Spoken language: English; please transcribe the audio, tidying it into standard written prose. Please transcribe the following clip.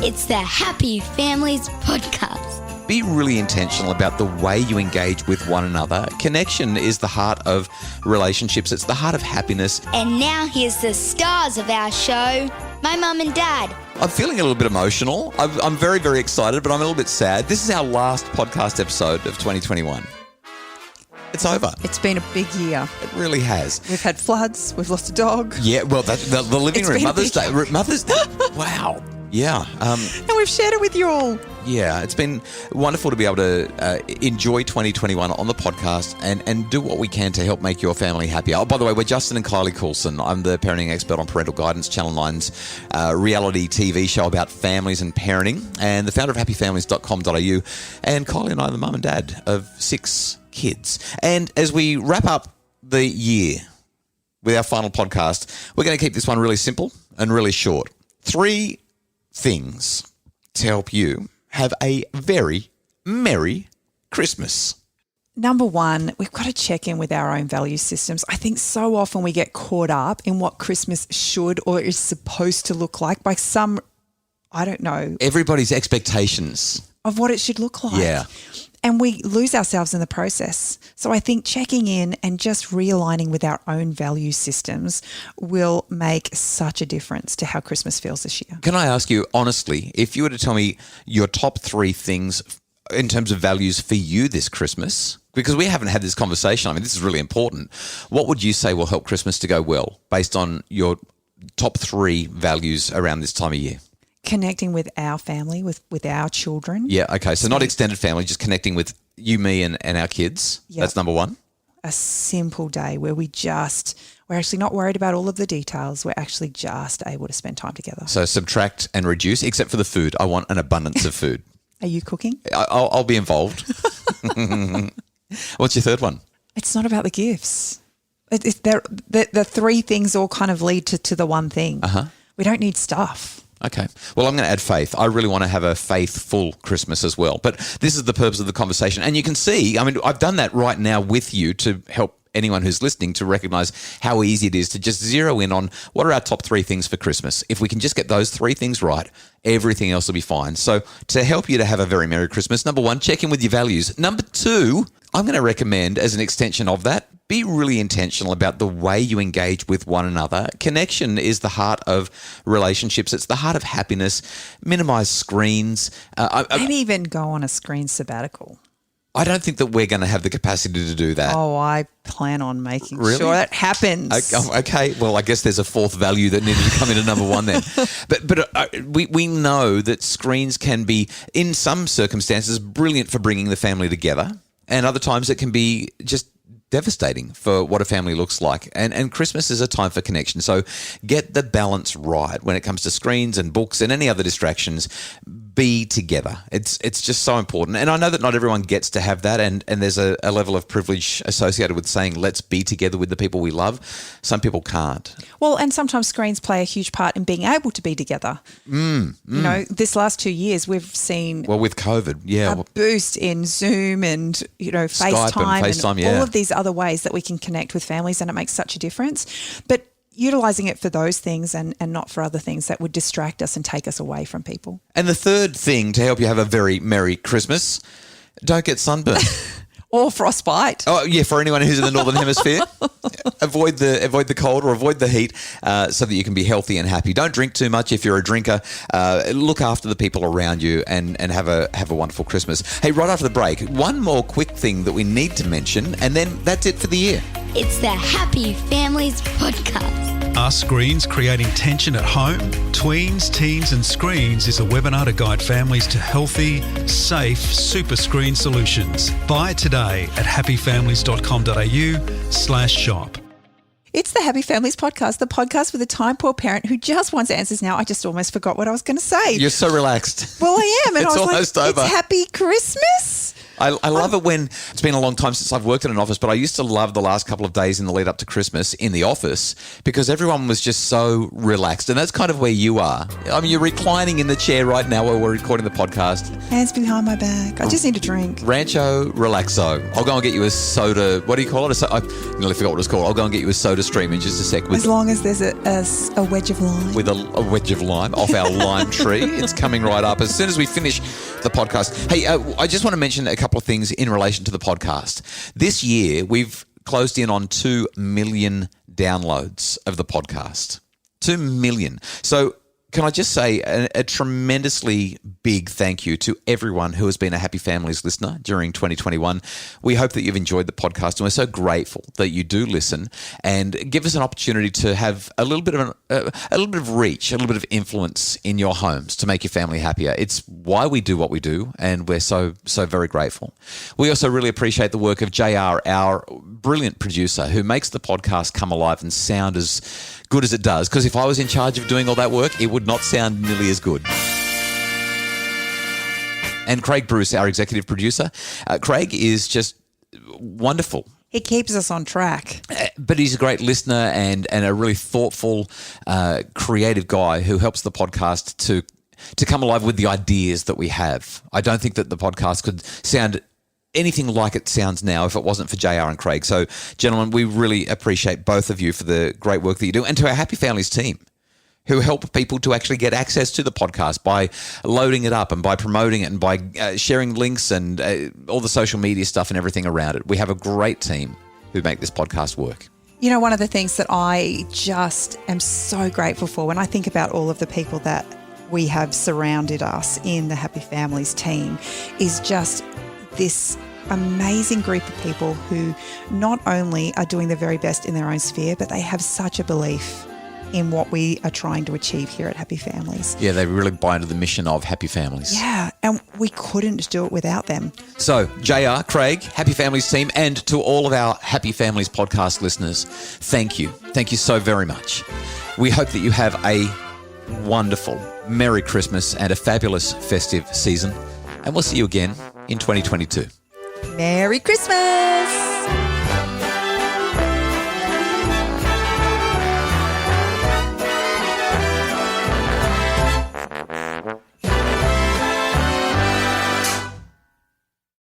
It's the Happy Families Podcast. Be really intentional about the way you engage with one another. Connection is the heart of relationships. It's the heart of happiness. And now here's the stars of our show, my mum and dad. I'm feeling a little bit emotional. I'm very, very excited, but I'm a little bit sad. This is our last podcast episode of 2021. It's over. It's been a big year. It really has. We've had floods. We've lost a dog. Yeah, well, the living room, Mother's Day. Wow. Yeah. And we've shared it with you all. Yeah, it's been wonderful to be able to enjoy 2021 on the podcast and do what we can to help make your family happier. Oh, by the way, we're Justin and Kylie Coulson. I'm the parenting expert on Parental Guidance, Channel 9's reality TV show about families and parenting, and the founder of happyfamilies.com.au. And Kylie and I are the mum and dad of 6 kids. And as we wrap up the year with our final podcast, we're going to keep this one really simple and really short. 3 things to help you have a very Merry Christmas. Number one, we've got to check in with our own value systems. I think so often we get caught up in what Christmas should or is supposed to look like by some, I don't know. Everybody's expectations. Of what it should look like. Yeah. And we lose ourselves in the process. So I think checking in and just realigning with our own value systems will make such a difference to how Christmas feels this year. Can I ask you, honestly, if you were to tell me your top 3 things in terms of values for you this Christmas, because we haven't had this conversation, I mean, this is really important, what would you say will help Christmas to go well based on your top 3 values around this time of year? Connecting with our family, with our children. Yeah, okay. So not extended family, just connecting with you, me, and our kids. Yep. That's number 1. A simple day where we're actually not worried about all of the details. We're actually just able to spend time together. So subtract and reduce, except for the food. I want an abundance of food. Are you cooking? I'll be involved. What's your third one? It's not about the gifts. The 3 things all kind of lead to the one thing. Uh-huh. We don't need stuff. Okay. Well, I'm going to add faith. I really want to have a faithful Christmas as well. But this is the purpose of the conversation. And you can see, I mean, I've done that right now with you to help anyone who's listening to recognize how easy it is to just zero in on what are our top 3 things for Christmas. If we can just get those 3 things right, everything else will be fine. So to help you to have a very Merry Christmas, number 1, check in with your values. Number 2, I'm going to recommend as an extension of that, be really intentional about the way you engage with one another. Connection is the heart of relationships. It's the heart of happiness. Minimize screens. Maybe even go on a screen sabbatical. I don't think that we're going to have the capacity to do that. Oh, I plan on making really? Sure that happens. Okay, well, I guess there's a 4th value that needed to come into number 1 then. But we know that screens can be, in some circumstances, brilliant for bringing the family together, and other times it can be just devastating for what a family looks like. And Christmas is a time for connection. So get the balance right when it comes to screens and books and any other distractions. Be together. It's just so important. And I know that not everyone gets to have that, and there's a level of privilege associated with saying let's be together with the people we love. Some people can't. Well, and sometimes screens play a huge part in being able to be together. You know, this last 2 years we've seen with COVID, a boost in Zoom and, you know, FaceTime and all of these other ways that we can connect with families, and it makes such a difference. But utilising it for those things and not for other things that would distract us and take us away from people. And the third thing to help you have a very Merry Christmas, don't get sunburnt. Or frostbite. Oh, yeah, for anyone who's in the Northern Hemisphere. Avoid the cold or avoid the heat so that you can be healthy and happy. Don't drink too much if you're a drinker. Look after the people around you and have a wonderful Christmas. Hey, right after the break, one more quick thing that we need to mention, and then that's it for the year. It's the Happy Families Podcast. Are screens creating tension at home? Tweens, Teens and Screens is a webinar to guide families to healthy, safe super screen solutions. Buy it today at happyfamilies.com.au/shop. It's the Happy Families Podcast, the podcast with a time-poor parent who just wants answers now. I just almost forgot what I was going to say. You're so relaxed. Well, I am. And It's I was almost like, over. It's Happy Christmas. I love it when it's been a long time since I've worked in an office, but I used to love the last couple of days in the lead up to Christmas in the office because everyone was just so relaxed. And that's kind of where you are. I mean, you're reclining in the chair right now while we're recording the podcast. Hands behind my back. I just need a drink. Rancho Relaxo. I'll go and get you a soda. What do you call it? I nearly forgot what it's called. I'll go and get you a soda stream in just a sec. As long as there's a wedge of lime. With a wedge of lime off our lime tree. It's coming right up as soon as we finish the podcast. Hey, I just want to mention a couple of things in relation to the podcast. This year, we've closed in on 2 million downloads of the podcast. 2 million. So can I just say a tremendously big thank you to everyone who has been a Happy Families listener during 2021. We hope that you've enjoyed the podcast, and we're so grateful that you do listen and give us an opportunity to have a little bit of reach, a little bit of influence in your homes to make your family happier. It's why we do what we do, and we're so very grateful. We also really appreciate the work of JR, our brilliant producer, who makes the podcast come alive and sound as good as it does, because if I was in charge of doing all that work, it would not sound nearly as good. And Craig Bruce, our executive producer. Craig is just wonderful. He keeps us on track. But he's a great listener and a really thoughtful, creative guy who helps the podcast to come alive with the ideas that we have. I don't think that the podcast could sound anything like it sounds now if it wasn't for JR and Craig. So, gentlemen, we really appreciate both of you for the great work that you do, and to our Happy Families team who help people to actually get access to the podcast by loading it up and by promoting it and by sharing links and all the social media stuff and everything around it. We have a great team who make this podcast work. You know, one of the things that I just am so grateful for when I think about all of the people that we have surrounded us in the Happy Families team is just this amazing group of people who not only are doing their very best in their own sphere, but they have such a belief in what we are trying to achieve here at Happy Families. Yeah, they really buy into the mission of Happy Families. Yeah, and we couldn't do it without them. So, JR, Craig, Happy Families team, and to all of our Happy Families podcast listeners, thank you. Thank you so very much. We hope that you have a wonderful Merry Christmas and a fabulous festive season, and we'll see you again in 2022. Merry Christmas!